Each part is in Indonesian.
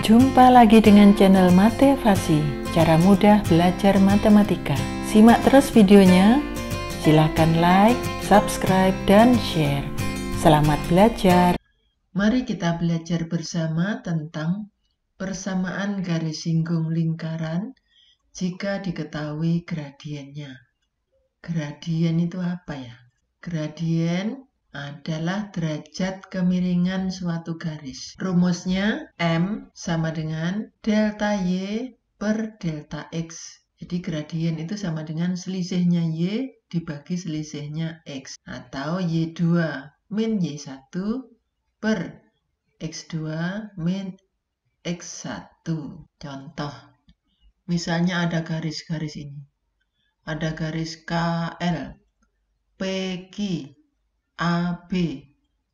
Jumpa lagi dengan channel Matefasi, cara mudah belajar matematika. Simak terus videonya, silakan like, subscribe, dan share. Selamat belajar. Mari kita belajar bersama tentang persamaan garis singgung lingkaran jika diketahui gradiennya. Gradien itu apa ya? Gradien adalah derajat kemiringan suatu garis. Rumusnya M sama dengan delta Y per delta X. Jadi gradien itu sama dengan selisihnya Y dibagi selisihnya X. Atau Y2 min Y1 per X2 min X1. Contoh, misalnya ada garis-garis ini. Ada garis KL, PQ, AB.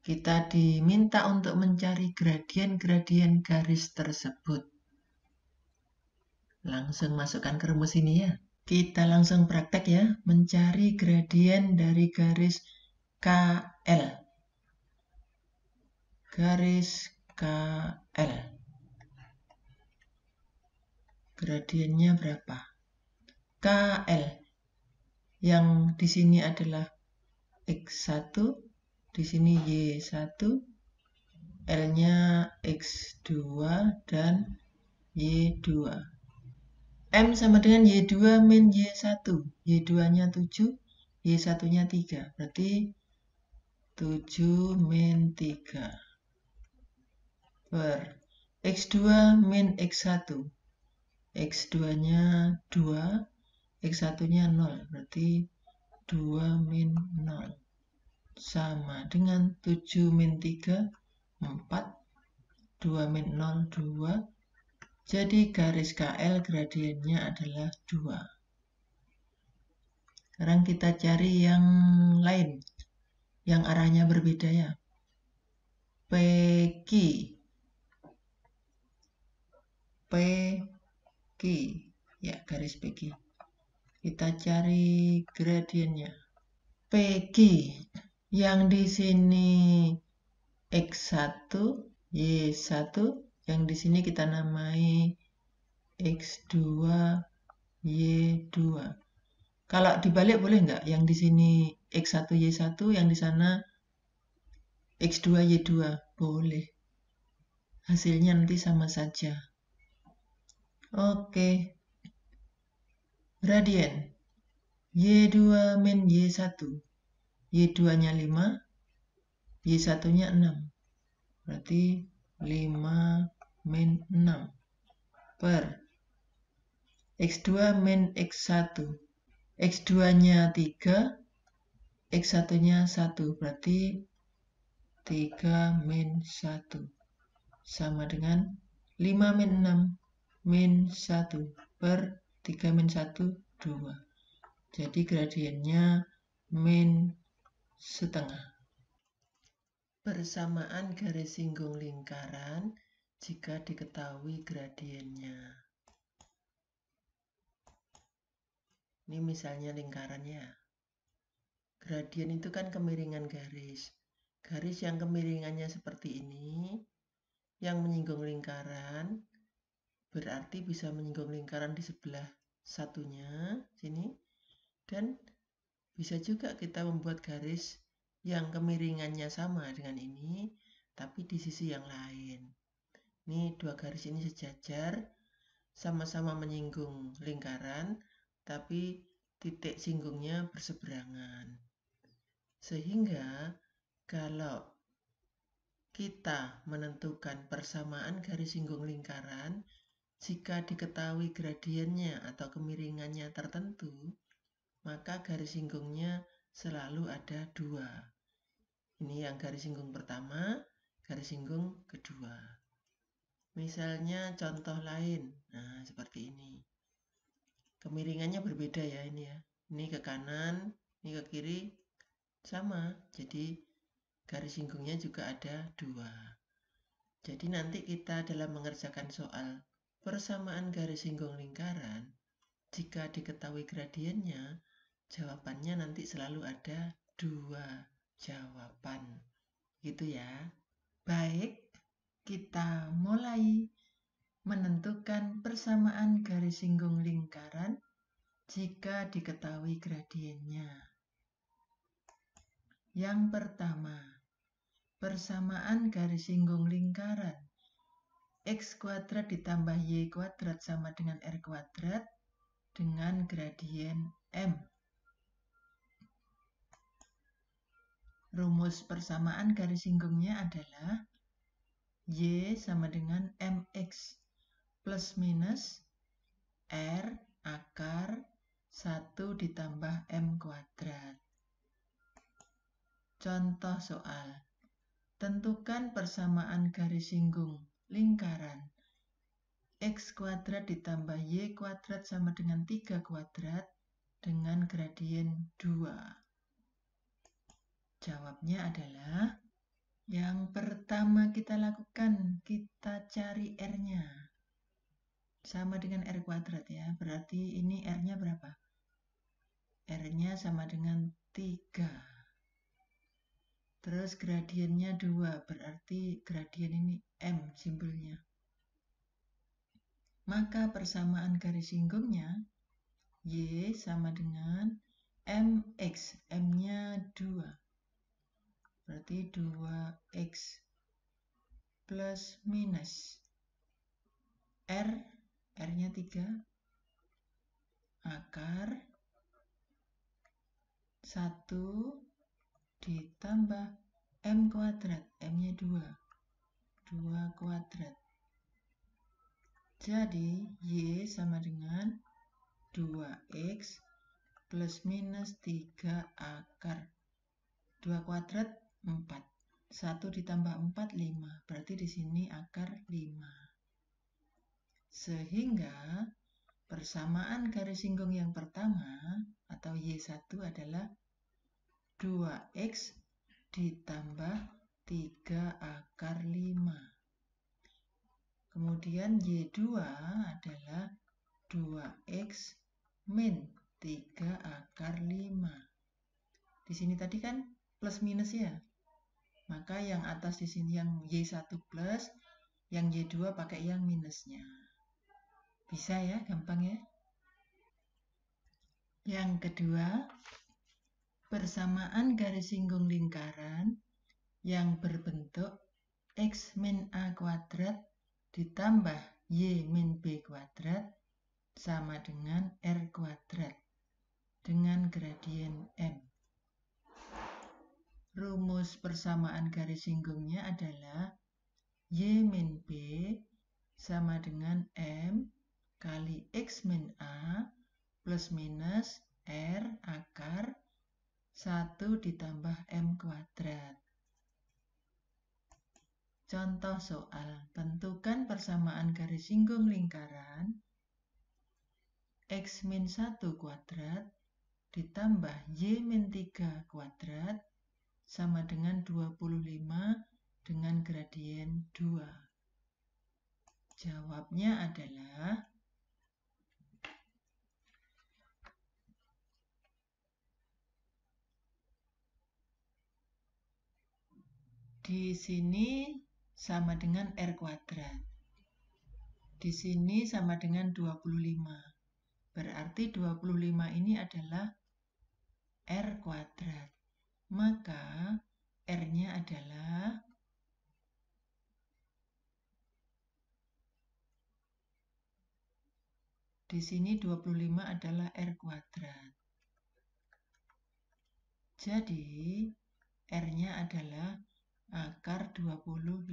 Kita diminta untuk mencari gradien-gradien garis tersebut. Langsung masukkan ke rumus ini ya. Kita langsung praktek ya, mencari gradien dari garis KL. Garis KL. Gradiennya berapa? KL. Yang di sini adalah X1, di sini Y1, L-nya X2 dan Y2. M sama dengan Y2 min Y1. Y2-nya 7, Y1-nya 3. Berarti 7 min 3 per X2 min X1. X2-nya 2, X1-nya 0. Berarti 2 min 0. Sama dengan 7 min 3, 4. 2 min 0, 2. Jadi garis KL gradiennya adalah 2. Sekarang kita cari yang lain, yang arahnya berbeda ya. PQ. PQ. Ya, garis PQ. Kita cari gradiennya. PQ. Yang di sini X1, Y1, yang di sini kita namai X2, Y2. Kalau dibalik boleh nggak? Yang di sini X1, Y1, yang di sana X2, Y2. Boleh. Hasilnya nanti sama saja. Oke. Gradien. Y2 min Y1. Y2-nya 5, Y1-nya 6. Berarti 5 min 6 per X2 min X1. X2-nya 3, X1-nya 1. Berarti 3 min 1. Sama dengan 5 min 6 min 1 per 3 min 1, 2. Jadi gradiennya min setengah. Persamaan garis singgung lingkaran jika diketahui gradiennya. Ini misalnya lingkarannya. Gradien itu kan kemiringan garis. Garis yang kemiringannya seperti ini, yang menyinggung lingkaran, berarti bisa menyinggung lingkaran di sebelah satunya, sini. Dan bisa juga kita membuat garis yang kemiringannya sama dengan ini, tapi di sisi yang lain. Ini dua garis ini sejajar, sama-sama menyinggung lingkaran, tapi titik singgungnya berseberangan. Sehingga kalau kita menentukan persamaan garis singgung lingkaran, jika diketahui gradiennya atau kemiringannya tertentu, maka garis singgungnya selalu ada 2. Ini yang garis singgung pertama, garis singgung kedua. Misalnya contoh lain, nah seperti ini. Kemiringannya berbeda ya ini ya. Ini ke kanan, ini ke kiri, sama. Jadi garis singgungnya juga ada 2. Jadi nanti kita dalam mengerjakan soal persamaan garis singgung lingkaran, jika diketahui gradiennya, jawabannya nanti selalu ada 2 jawaban. Gitu ya. Baik, kita mulai. Menentukan persamaan garis singgung lingkaran jika diketahui gradiennya. Yang pertama, persamaan garis singgung lingkaran X kuadrat ditambah Y kuadrat sama dengan R kuadrat dengan gradien M. Rumus persamaan garis singgungnya adalah Y sama dengan MX plus minus R akar 1 ditambah M kuadrat. Contoh soal. Tentukan persamaan garis singgung lingkaran X kuadrat ditambah Y kuadrat sama dengan 3 kuadrat dengan gradien 2. Jawabnya adalah yang pertama kita lakukan, kita cari R-nya. Sama dengan R kuadrat ya, berarti ini R-nya berapa? R-nya sama dengan 3. Terus gradiennya 2, berarti gradien ini M simbolnya. Maka persamaan garis singgungnya Y sama dengan MX, M-nya 2. Berarti 2X plus minus R-nya 3, akar 1 ditambah M kuadrat, M-nya 2 kuadrat. Jadi, Y sama dengan 2X plus minus 3 akar 2 kuadrat 4. 1 ditambah 4, 5. Berarti di sini akar 5. Sehingga persamaan garis singgung yang pertama atau Y1 adalah 2X ditambah 3 akar 5. Kemudian Y2 adalah 2X min 3 akar 5. Di sini tadi kan plus minus ya. Maka yang atas di sini yang Y1 plus, yang Y2 pakai yang minusnya. Bisa ya, gampang ya. Yang kedua, persamaan garis singgung lingkaran yang berbentuk X min A kuadrat ditambah Y min B kuadrat sama dengan R kuadrat dengan gradien M. Rumus persamaan garis singgungnya adalah Y min B sama dengan M kali X min A plus minus R akar 1 ditambah M kuadrat. Contoh soal, tentukan persamaan garis singgung lingkaran X min 1 kuadrat ditambah Y min 3 kuadrat sama dengan 25 dengan gradien 2. Jawabnya adalah di sini sama dengan R kuadrat. Di sini sama dengan 25. Berarti 25 ini adalah R kuadrat. Maka R-nya adalah di sini 25 adalah R kuadrat. Jadi R-nya adalah akar 25.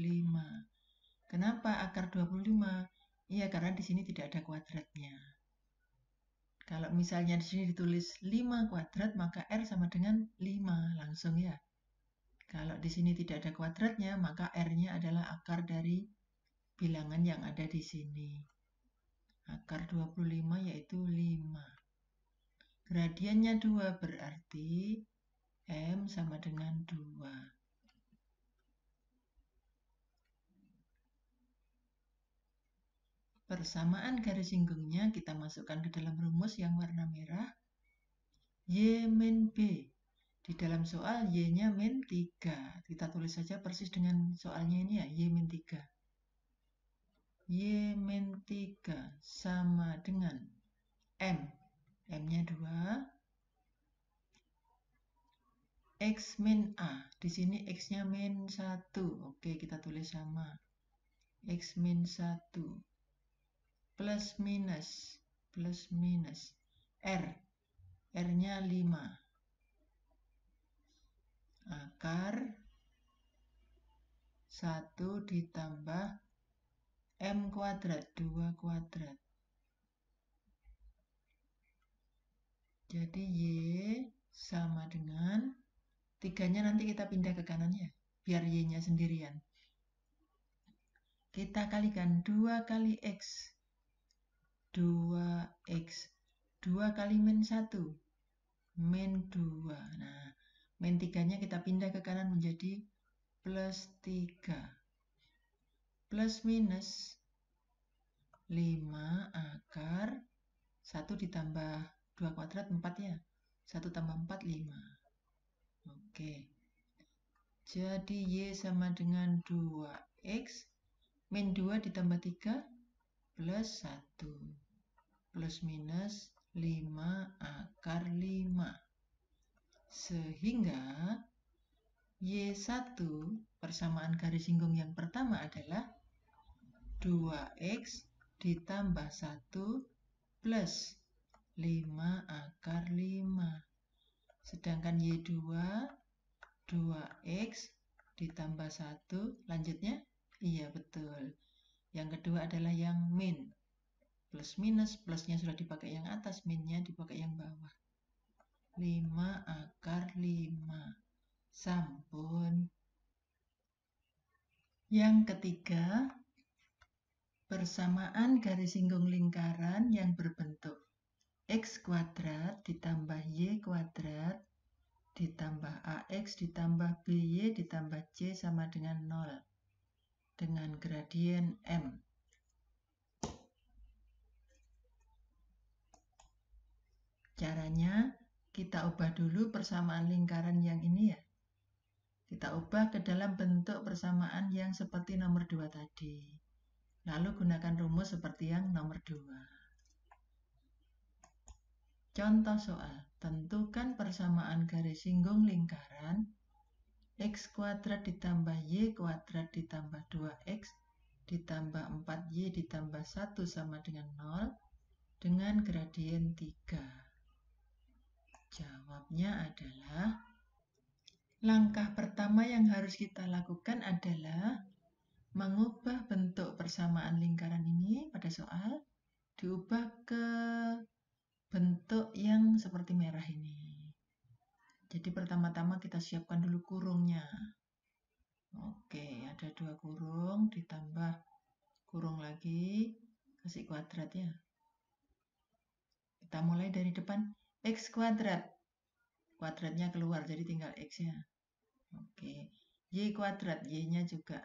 Kenapa akar 25? Iya, karena di sini tidak ada kuadratnya. Kalau misalnya di sini ditulis 5 kuadrat, maka R sama dengan 5 langsung ya. Kalau di sini tidak ada kuadratnya, maka R-nya adalah akar dari bilangan yang ada di sini. Akar 25 yaitu 5. Gradiennya 2 berarti M sama dengan 2. Persamaan garis singgungnya kita masukkan ke dalam rumus yang warna merah. Y min B. Di dalam soal Y-nya min 3. Kita tulis saja persis dengan soalnya ini ya, Y min 3. Y min 3 sama dengan M. M-nya 2. X min A. Di sini X-nya min 1. Oke, kita tulis sama. X min 1. Plus minus. Plus minus. R. R-nya 5. Akar 1 ditambah M kuadrat, 2 kuadrat. Jadi Y sama dengan 3-nya nanti kita pindah ke kanan ya, biar Y-nya sendirian. Kita kalikan 2 kali X. 2X. 2 kali min 1. Min 2. Nah, min 3-nya kita pindah ke kanan menjadi plus 3. Plus minus 5 akar 1 ditambah 2 kuadrat 4 ya. 1 tambah 4, 5. Oke. Jadi Y sama dengan 2X min 2 ditambah 3 plus 1. Plus minus 5 akar 5. Sehingga Y1 persamaan garis singgung yang pertama adalah 2X ditambah 1 plus 5 akar 5. Sedangkan Y2, 2X ditambah 1, lanjutnya? Iya, betul. Yang kedua adalah yang min. Plus minus, plusnya sudah dipakai yang atas, minnya dipakai yang bawah. 5 akar 5. Sampun. Yang ketiga, persamaan garis singgung lingkaran yang berbentuk X kuadrat ditambah Y kuadrat ditambah AX ditambah BY ditambah C sama dengan 0 dengan gradien M. Caranya kita ubah dulu persamaan lingkaran yang ini ya. Kita ubah ke dalam bentuk persamaan yang seperti nomor 2 tadi. Lalu gunakan rumus seperti yang nomor 2. Contoh soal, tentukan persamaan garis singgung lingkaran X kuadrat ditambah Y kuadrat ditambah 2X ditambah 4Y ditambah 1 sama dengan 0 dengan gradien 3. Jawabnya adalah, langkah pertama yang harus kita lakukan adalah mengubah bentuk persamaan lingkaran ini pada soal, diubah ke bentuk yang seperti merah ini. Jadi pertama-tama kita siapkan dulu kurungnya. Oke, ada 2 kurung, ditambah kurung lagi, kasih kuadrat ya. Kita mulai dari depan, X kuadrat. Kuadratnya keluar, jadi tinggal X ya. Oke, Y kuadrat, Y-nya juga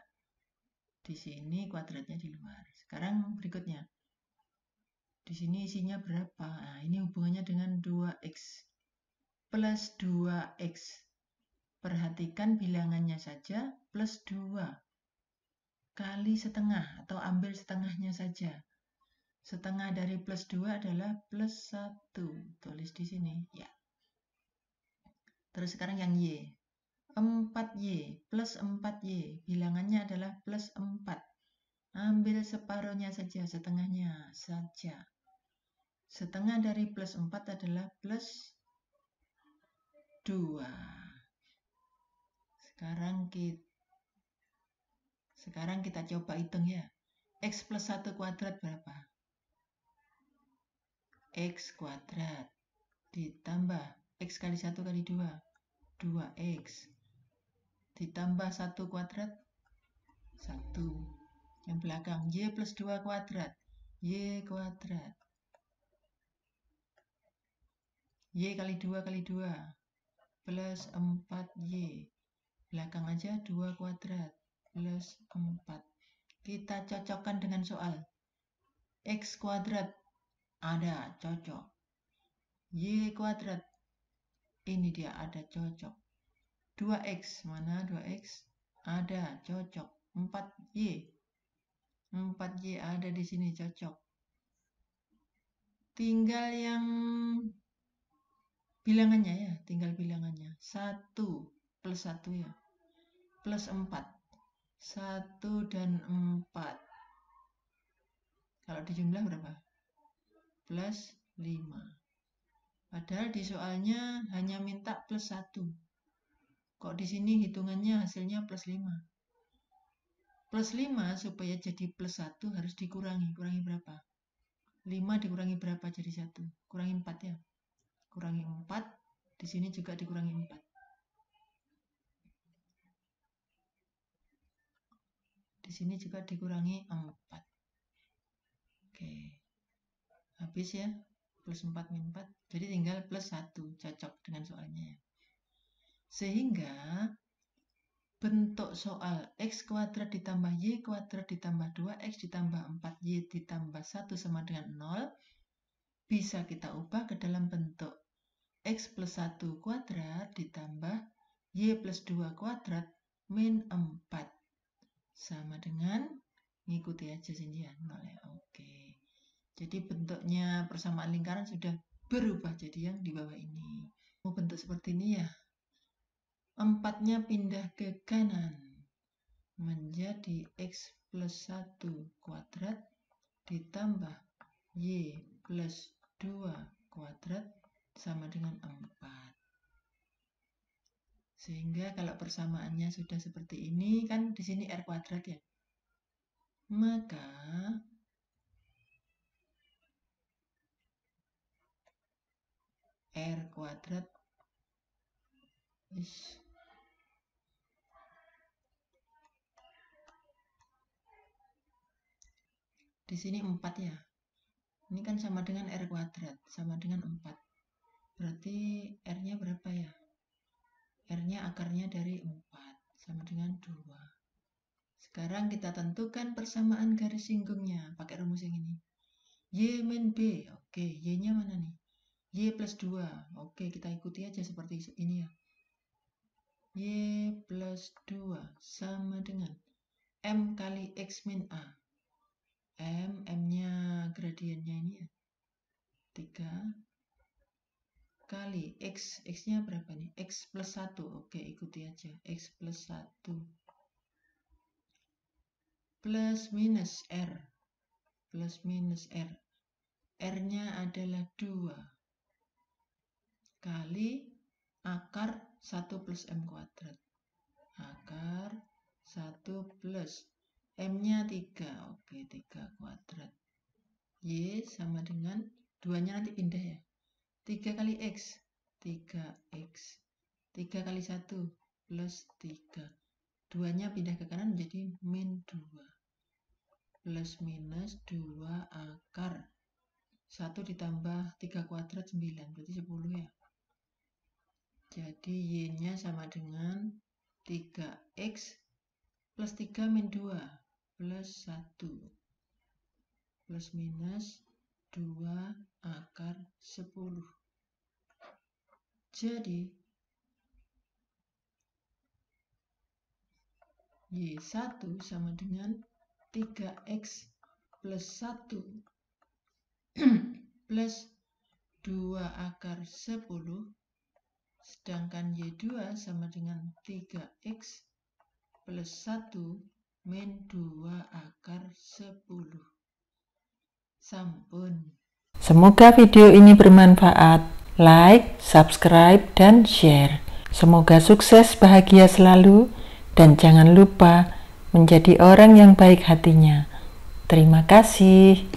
di sini, kuadratnya di luar. Sekarang berikutnya. Di sini isinya berapa? Nah, ini hubungannya dengan 2X plus 2X. Perhatikan bilangannya saja, plus 2 kali setengah atau ambil setengahnya saja. Setengah dari plus 2 adalah plus 1. Tulis di sini ya. Terus sekarang yang Y. 4Y plus 4Y. Bilangannya adalah plus 4. Ambil separuhnya saja, setengahnya saja. Setengah dari plus 4 adalah plus 2. Sekarang kita coba hitung ya. X plus 1 kuadrat berapa? X kuadrat ditambah X kali 1 kali 2. 2X ditambah 1 kuadrat 1. Yang belakang Y plus 2 kuadrat. Y kuadrat. Y kali 2 kali 2 plus 4Y. Belakang aja 2 kuadrat plus 4. Kita cocokkan dengan soal. X kuadrat ada, cocok. Y kuadrat, ini dia ada, cocok. 2X, mana 2X? Ada, cocok. 4Y. 4Y ada di sini, cocok. Tinggal yang bilangannya ya, tinggal bilangannya. 1 plus 1 ya, plus 4. 1 dan 4. Kalau dijumlah berapa? Plus 5. Padahal di soalnya hanya minta plus 1. Kok di sini hitungannya hasilnya plus 5? Plus 5 supaya jadi plus 1 harus dikurangi. Kurangi berapa? 5 dikurangi berapa jadi 1? Kurangi 4 ya. Kurangi 4. Di sini juga dikurangi 4. Di sini juga dikurangi 4. Oke. Habis ya. Plus 4 min 4. Jadi tinggal plus 1. Cocok dengan soalnya ya. Sehingga bentuk soal x kuadrat ditambah y kuadrat ditambah 2x ditambah 4y ditambah 1 sama dengan 0 bisa kita ubah ke dalam bentuk x plus 1 kuadrat ditambah y plus 2 kuadrat min 4 sama dengan, ngikuti aja sini ya, 0 ya. Oke. Jadi bentuknya persamaan lingkaran sudah berubah jadi yang di bawah ini. Mau bentuk seperti ini ya. 4-nya pindah ke kanan menjadi x plus 1 kuadrat ditambah y plus 2 kuadrat sama dengan 4. Sehingga kalau persamaannya sudah seperti ini, kan di sini r kuadrat ya. Maka r kuadrat di sini 4 ya. Ini kan sama dengan r kuadrat, sama dengan 4. Berarti r-nya berapa ya? R-nya akarnya dari 4, sama dengan 2. Sekarang kita tentukan persamaan garis singgungnya, pakai rumus yang ini. Y min B, oke, Y-nya mana nih? Y plus 2, oke, kita ikuti aja seperti ini ya. Y plus 2 sama dengan M kali X min A. M-nya gradiennya ini ya. 3 kali X. X-nya berapa nih? X plus 1. Oke, ikuti aja. X plus 1. Plus minus R. Plus minus R. R-nya adalah 2. Kali akar 1 plus M kuadrat. Akar 1 plus M-nya 3. Oke, 3 kuadrat. Y sama dengan 2-nya nanti pindah ya. 3 kali X. 3X. 3 kali 1 plus 3. 2-nya pindah ke kanan menjadi min 2. Plus minus 2 akar 1 ditambah 3 kuadrat 9. Berarti 10 ya. Jadi Y-nya sama dengan 3X plus 3 min 2 plus 1 plus minus 2 akar 10. Jadi Y1 sama dengan 3X plus 1 plus 2 akar 10, sedangkan Y2 sama dengan 3X plus 1 min 2 akar 10. Sampun. Semoga video ini bermanfaat. Like, subscribe, dan share. Semoga sukses, bahagia selalu, dan jangan lupa menjadi orang yang baik hatinya. Terima kasih.